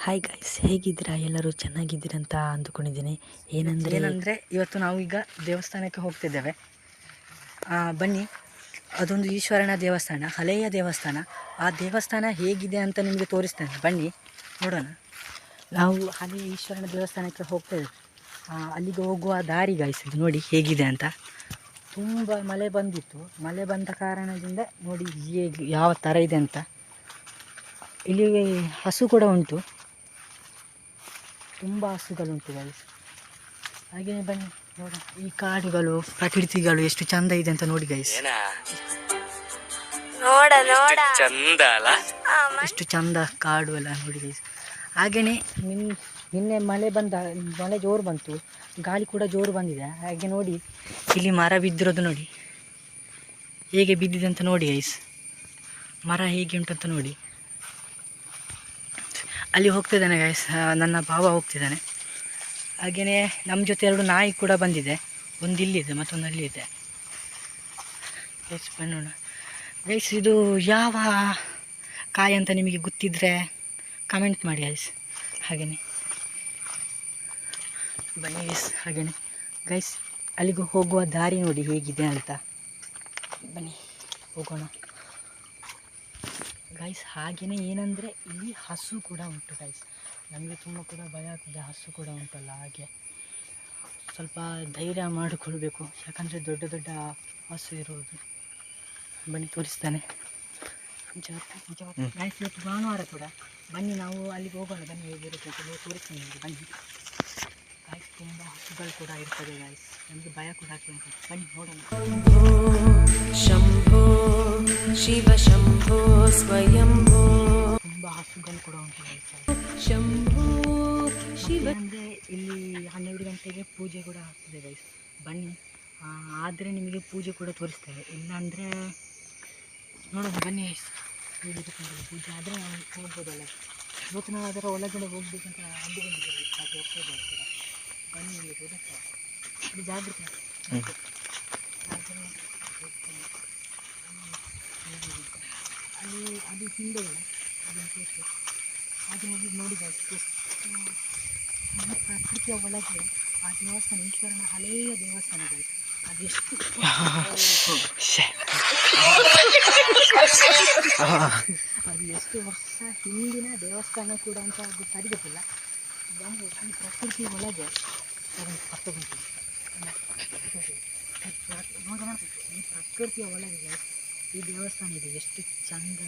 Hi guys, ಹೇಗಿದ್ದೀರಾ? ಎಲ್ಲರೂ ಚೆನ್ನಾಗಿದ್ದೀರಂತ ಅಂದುಕೊಂಡಿದ್ದೀನಿ. ಏನಂದರೆ ಇವತ್ತು ನಾವು ಈಗ ದೇವಸ್ಥಾನಕ್ಕೆ ಹೋಗ್ತಿದ್ದೇವೆ. ಬನ್ನಿ, ಅದೊಂದು ಈಶ್ವರನ ದೇವಸ್ಥಾನ, ಹಳೆಯ ದೇವಸ್ಥಾನ. ಆ ದೇವಸ್ಥಾನ ಹೇಗಿದೆ ಅಂತ ನಿಮಗೆ ತೋರಿಸ್ತೇನೆ, ಬನ್ನಿ ನೋಡೋಣ. ನಾವು ಹಳೆಯ ಈಶ್ವರನ ದೇವಸ್ಥಾನಕ್ಕೆ ಹೋಗ್ತೇವೆ. ಅಲ್ಲಿಗೆ ಹೋಗುವ ದಾರಿ ಗೈಸ್ ಇದು ನೋಡಿ ಹೇಗಿದೆ ಅಂತ. ತುಂಬ ಮಳೆ ಬಂದಿತ್ತು, ಮಳೆ ಬಂದ ಕಾರಣದಿಂದ ನೋಡಿ ಹೇಗೆ ಯಾವ ಥರ ಇದೆ ಅಂತ. ಇಲ್ಲಿ ಹಸು ಕೂಡ ಉಂಟು, ತುಂಬ ಹಸುಗಳುಂಟು ಗೈಸ್. ಹಾಗೆಯೇ ಬನ್ನಿ ನೋಡ, ಈ ಕಾಡುಗಳು ಪ್ರಕೃತಿಗಳು ಎಷ್ಟು ಚಂದ ಇದೆ ಅಂತ ನೋಡಿ ಗೈಸ್. ಎಷ್ಟು ಚಂದ ಕಾಡು ಎಲ್ಲ ನೋಡಿ ಗೈಸ್. ಹಾಗೆಯೇ ನಿನ್ನೆ ಮಳೆ ಜೋರು ಬಂತು, ಗಾಳಿ ಕೂಡ ಜೋರು ಬಂದಿದೆ. ಹಾಗೆ ನೋಡಿ ಇಲ್ಲಿ ಮರ ಬಿದ್ದಿರೋದು ನೋಡಿ, ಹೇಗೆ ಬಿದ್ದಿದೆ ಅಂತ ನೋಡಿ ಗೈಸ್. ಮರ ಹೇಗೆ ಉಂಟಂತ ನೋಡಿ. ಅಲ್ಲಿ ಹೋಗ್ತಿದ್ದಾನೆ ಗೈಸ್, ನನ್ನ ಭಾವ ಹೋಗ್ತಿದ್ದಾನೆ. ಹಾಗೆಯೇ ನಮ್ಮ ಜೊತೆ 2 ನಾಯಿ ಕೂಡ ಬಂದಿದೆ, ಒಂದು ಇಲ್ಲಿದೆ ಮತ್ತೊಂದು ಅಲ್ಲಿ ಇದೆ ಗೈಸ್. ಬನ್ನೋಣ ಗೈಸ್, ಇದು ಯಾವ ಕಾಯಿ ಅಂತ ನಿಮಗೆ ಗೊತ್ತಿದ್ದರೆ ಕಮೆಂಟ್ ಮಾಡಿ ಗೈಸ್. ಹಾಗೆಯೇ ಬನ್ನಿ ಗೈಸ್. ಹಾಗೆಯೇ ಗೈಸ್, ಅಲ್ಲಿಗೂ ಹೋಗುವ ದಾರಿ ನೋಡಿ ಹೇಗಿದೆ ಅಂತ. ಬನ್ನಿ ಹೋಗೋಣ ಗೈಸ್. ಹಾಗೆಯೇ ಏನಂದರೆ ಇಲ್ಲಿ ಹಸು ಕೂಡ ಉಂಟು ಗೈಸ್. ನಮಗೆ ತುಂಬ ಕೂಡ ಭಯ ಆಗ್ತದೆ, ಹಸು ಕೂಡ ಉಂಟಲ್ಲ, ಹಾಗೆ ಸ್ವಲ್ಪ ಧೈರ್ಯ ಮಾಡಿಕೊಳ್ಬೇಕು, ಯಾಕಂದರೆ ದೊಡ್ಡ ದೊಡ್ಡ ಹಸು ಇರುವುದು. ಬನ್ನಿ ತೋರಿಸ್ತಾನೆ ಗೈಸ್. ಇವತ್ತು ಭಾನುವಾರ ಕೂಡ, ಬನ್ನಿ ನಾವು ಅಲ್ಲಿಗೆ ಹೋಗೋಣ. ಬನ್ನಿ ಹೇಗಿರುತ್ತೆ ಅಂತ ನೀವು ತೋರಿಸ್ತೀನಿ ನಿಮಗೆ. ಬನ್ನಿ ಗೈಸ್, ತುಂಬ ಹಸುಗಳು ಕೂಡ ಇರ್ತದೆ ಗೈಸ್, ನಮಗೆ ಭಯ ಕೂಡ ಆಗ್ತದೆ. ಬನ್ನಿ ನೋಡೋಣ. ಶಂಭೋ ಶಿವ ಶಂಭೋ ಸ್ವಯಂಭೋ. ತುಂಬ ಹಸುಗಳು ಕೂಡ ಉಂಟು ಗೈಸ್. ಶಂಭೋ ಶಿವ. ಅಂದರೆ ಇಲ್ಲಿ 12 ಗಂಟೆಗೆ ಪೂಜೆ ಕೂಡ ಆಗ್ತದೆ ಗೈಸ್. ಬನ್ನಿ, ಆದರೆ ನಿಮಗೆ ಪೂಜೆ ಕೂಡ ತೋರಿಸ್ತೇವೆ. ಇಲ್ಲಾಂದರೆ ನೋಡೋಣ ಬನ್ನಿ ಗೈಸ್. ಹೇಗಿರ್ತದೆ ಪೂಜೆ ಆದರೆ ನಾವು ಹೋಗ್ಬೋದಲ್ಲ. ಇವತ್ತು ನಾವು ಅದರ ಒಳಗಡೆ ಹೋಗ್ಬೇಕಂತ ಅಂದುಕೊಂಡಿದ್ದೇವೆ, ಹಾಗೆ ಹೋಗ್ಬೋದು ಕೂಡ. ಬನ್ನಿ ಇಲ್ಲಿ ತೋರಿಸ್ತೇವೆ, ಇದು ಜಾಗೃತಿ. ಅಲ್ಲಿ ಅದು ಹಿಂದೆಗಡೆ ಅದನ್ನು ತೋರಿಸಿ, ಹಾಗೆ ಹೋಗಿ ನೋಡಿ ಗೈಸ್. ಪ್ರಕೃತಿಯ ಒಳಗೆ ಆ ದೇವಸ್ಥಾನ, ಈಶ್ವರನ ಹಳೆಯ ದೇವಸ್ಥಾನಗಳು, ಅದೆಷ್ಟು ಅದು ಎಷ್ಟು ವರ್ಷ ಹಿಂದಿನ ದೇವಸ್ಥಾನ ಕೂಡ ಅಂತ ಅದು ಸರಿಗೊತ್ತಿಲ್ಲ. ನಮಗೆ ಈ ಪ್ರಕೃತಿ ಒಳಗೆ ಅರ್ಥಗೊಂಡು ನೋಡೋಣ. ಈ ಪ್ರಕೃತಿಯ ಒಳಗೆ ಈ ದೇವಸ್ಥಾನ ಇದೆ, ಎಷ್ಟು ಚಂದ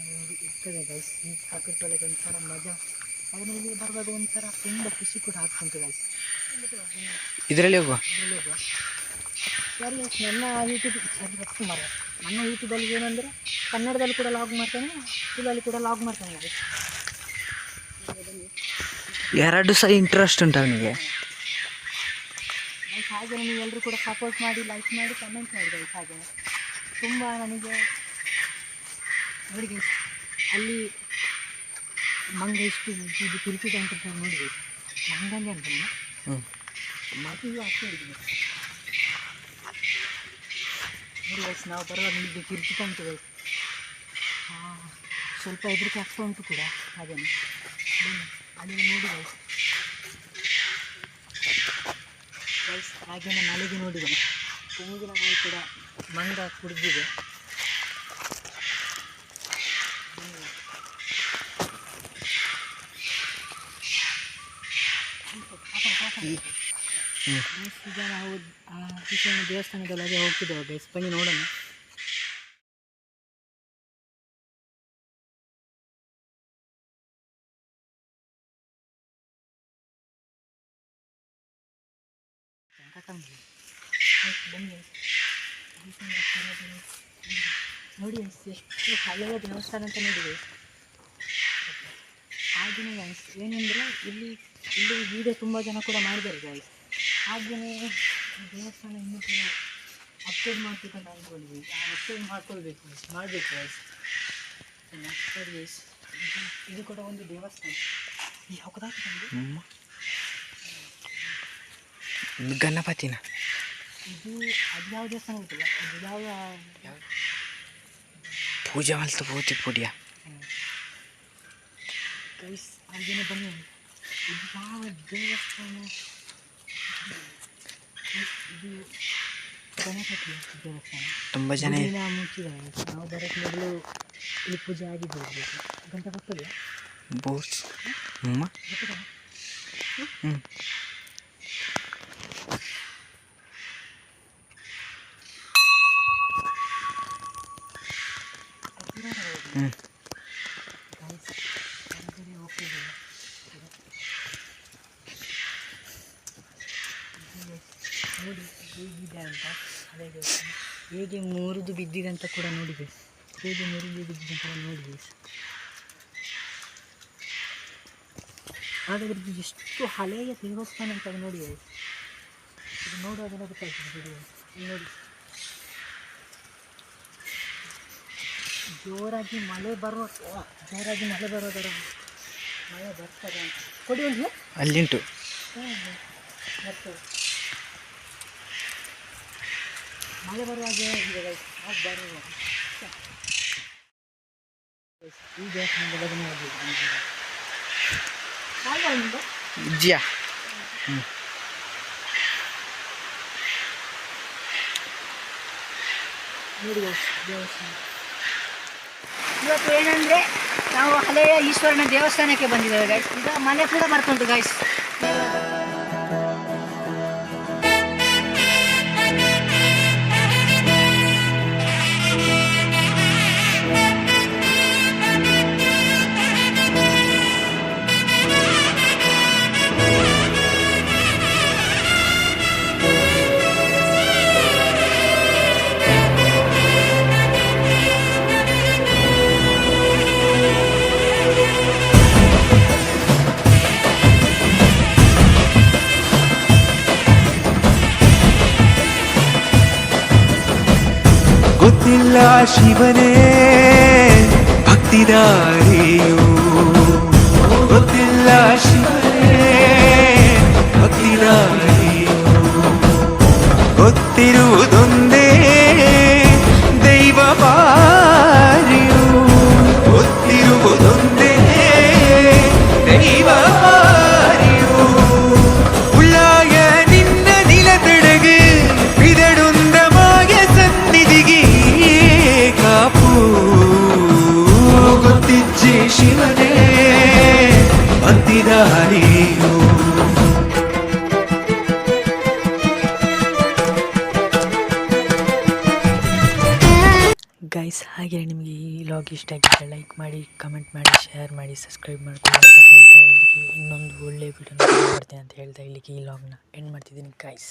ಇರ್ತದೆ ಗೈಸ್. ಈ ಪ್ರಕೃತಿ ಒಳಗೆ ಒಂಥರ ಮಜಾ. ಅದನ್ನು ಇಲ್ಲಿ ಬರುವಾಗ ಒಂಥರ ತುಂಬ ಖುಷಿ ಕೂಡ ಆಗ್ತುಂಟು ಗೈಸ್. ಇದರಲ್ಲಿ ಹೋಗುವ ಸರಿ ಗೈಸ್, ನನ್ನ ಯೂಟ್ಯೂಬಲ್ಲಿ ಏನಂದರೆ ಕನ್ನಡದಲ್ಲಿ ಕೂಡ ಲಾಗ್ ಮಾಡ್ತೇನೆ, ತುಳಲ್ಲಿ ಕೂಡ ಲಾಗ್ ಮಾಡ್ತೇನೆ ಗೈಸ್. ಎರಡು ಸಹ ಇಂಟ್ರೆಸ್ಟ್ ಉಂಟು ಅವನಿಗೆ. ಹಾಗೆ ನೀವು ಎಲ್ಲರೂ ಕೂಡ ಸಪೋರ್ಟ್ ಮಾಡಿ, ಲೈಕ್ ಮಾಡಿ, ಕಮೆಂಟ್ ಮಾಡಿ ಗೈಸ್. ಹಾಗೆ ತುಂಬ ನನಗೆ ನೋಡಿ ಗೈಸ್, ಅಲ್ಲಿ ಮಂಗ ಎಷ್ಟು ಇದು ತಿರುಚಿದೆ ಅಂತ ನೋಡಬೇಕು. ಮಂಗಂಗೆ ಅಂತ ಮತ್ತು ಇವು ಅಷ್ಟೇ ಹಿಡಿದಿದೆ ನೋಡಿ ಗೈಸ್. ನಾವು ಬರುವಾಗ ನಿಮಗೆ ತಿರುಚಿತಾ ಉಂಟು ಗೈಸ್. ಸ್ವಲ್ಪ ಹೆದರಿಕೆ ಆಗ್ತಾ ಉಂಟು ಕೂಡ. ಹಾಗೆಯೇ ಬನ್ನಿ ಅಲ್ಲಿ ನೋಡಿ ಗೈಸ್. ಗೈಸ್ ಹಾಗೆಯೇ ಮಳೆಗೆ ನೋಡಿದೆ, ತೆಂಗಿನಕಾಯಿ ಕೂಡ ಮಂಗ ಕುಡಿದಿದೆ. ಈಗ ನಾವು ಈಶ್ವರನ ದೇವಸ್ಥಾನದೊಳಗೆ ಹೋಗ್ತಿದ್ದೇವೆ ಗೈಸ್. ಬನ್ನಿ ನೋಡೋಣ. ಬನ್ನಿ ನೋಡಿ ಎಷ್ಟು ಹಳೆಯ ದೇವಸ್ಥಾನ ಅಂತ ನೋಡಿ. ಹಾಗೆಯೇ ಗೈಸ್ ಏನಂದರೆ ಇಲ್ಲಿ ವೀಡಿಯೋ ತುಂಬ ಜನ ಕೂಡ ಮಾಡಿದ್ದಾರೆ ಗೈಸ್. ಹಾಗೆಯೇ ದೇವಸ್ಥಾನ ಇನ್ನೂ ಕೂಡ ಅಪ್ಲೋಡ್ ಮಾಡ್ಬೇಕಂತ ಅಂದ್ಕೊಂಡಿದ್ವಿ. ಅಪ್ಲೋಡ್ ಮಾಡಬೇಕು ಗೈಸ್. ನೋಡಿ ಗೈಸ್, ಇದು ಕೂಡ ಒಂದು ದೇವಸ್ಥಾನ. ಗಣಪತಿನ ಇದು ಅದು ಯಾವ ದೇವಸ್ಥಾನ ಗೊತ್ತಿಲ್ಲ, ಅದು ಯಾವ ಪೂಜೆ ಮಲ್ತು ಪೂಜೆ ಪುಡಿಯ ಗೈಸ್. ಹಾಗೆಯೇ ಬನ್ನಿ ಇದು ಯಾವ ದೇವಸ್ಥಾನ? ಇದು ಗಣಪತಿ ದೇವಸ್ಥಾನ. ತುಂಬ ಜನ ಗುಡಿನ ಮುಚ್ಚಿದ್ದಾರೆ. ನಾವು ಬರೋಕ್ಕೆ ಮೊದಲು ಇಲ್ಲಿ ಪೂಜೆ ಆಗಿದ್ದು ಹೋಗ್ಬೇಕು. ಗಂಟೆ ಗೊತ್ತದೆ? ಬೋರ್ಸ್ ಹ್ಞೂ ಹ್ಞೂ ಹ್ಞೂ ನೋಡಿ ಹೇಗಿದೆ ಅಂತ. ಅದೇ ದೇವಸ್ಥಾನ ಹೇಗೆ ಮುರಿದು ಬಿದ್ದಿದೆ ಅಂತ ಕೂಡ ನೋಡಿದೆ. ಹೇಗೆ ಮುರಿದು ಬಿದ್ದಿದೆ ಅಂತ ನೋಡಿದೆ. ಹಾಗಾದ್ರೆ ಇದು ಎಷ್ಟು ಹಳೆಯ ದೇವಸ್ಥಾನ ಅಂತ ನೋಡಿ. ಇದು ನೋಡೋದನ್ನ ಗೊತ್ತಾಗ್ತದೆ. ಇಲ್ಲಿ ನೋಡಿ, ಜೋರಾಗಿ ಮಳೆ ಬರೋದರ ಮಳೆ ಬರ್ತದೆ ಅಂತ. ಕೊಡಿ ಒಂದು ಅಲ್ಲಿಂಟು. ಬರ್ತದೆ ಮಳೆ ಬರುವಾಗೆ ಇದೆ ಗೈಸ್. ನಾವು ಬರುವ ಈ ದೇವಸ್ಥಾನದ ಬಗ್ಗೆ ನೋಡಬೇಕು. ಜಿಯಾ ಹ್ಞೂ ನೋಡಿ ಗೈಸ್ ದೇವಸ್ಥಾನ. ಇವತ್ತು ಏನಂದರೆ ನಾವು ಹಳೆಯ ಈಶ್ವರನ ದೇವಸ್ಥಾನಕ್ಕೆ ಬಂದಿದ್ದೇವೆ ಗೈಸ್. ಈಗ ಮಳೆ ಕೂಡ ಬರ್ತುಂಟು ಗೈಸ್. ಗೊತ್ತಿಲ್ಲ ಶಿವನೇ ಭಕ್ತಿದಾರಿಯು, ಗೊತ್ತಿಲ್ಲ ಶಿವನೇ ಭಕ್ತಿದಾರಿಯು, ಗೊತ್ತಿರುವುದೊಂದೇ ದೈವ ಬಾರಿಯು, ಗೊತ್ತಿರುವುದೊಂದೇ ದೈವ ಬಾರಿಯು. உள்ளாய நின்ன நிலத்தடகு பிதடுந்த மாய சந்நிதிಗೆ ಕಾಪು ಗೊತ್ತಿಜ್ಜೆ ಶಿವನೇ ಭಕ್ತಿದಾರಿಯು. ಗೈಸ್ ಹಾಗೆ ನಿಮಗೆ ಈ ವ್ಲಾಗ್ ಇಷ್ಟ ಆಗಿದ್ದರೆ ಲೈಕ್ ಮಾಡಿ, ಕಮೆಂಟ್ ಮಾಡಿ, ಶೇರ್ ಮಾಡಿ, ಸಬ್ಸ್ಕ್ರೈಬ್ ಮಾಡ್ಕೊಳ್ಳಿ ಅಂತ ಹೇಳ್ತಾ ಇಲ್ಲಿಗೆ ಇನ್ನೊಂದು ಒಳ್ಳೆಯ ವಿಡಿಯೋನ ಮಾಡ್ತೇನೆ ಅಂತ ಹೇಳ್ತಾ ಇಲ್ಲಿಗೆ ಈ ವ್ಲಾಗ್ನ ಎಂಡ್ ಮಾಡ್ತಿದ್ದೀನಿ ಗೈಸ್.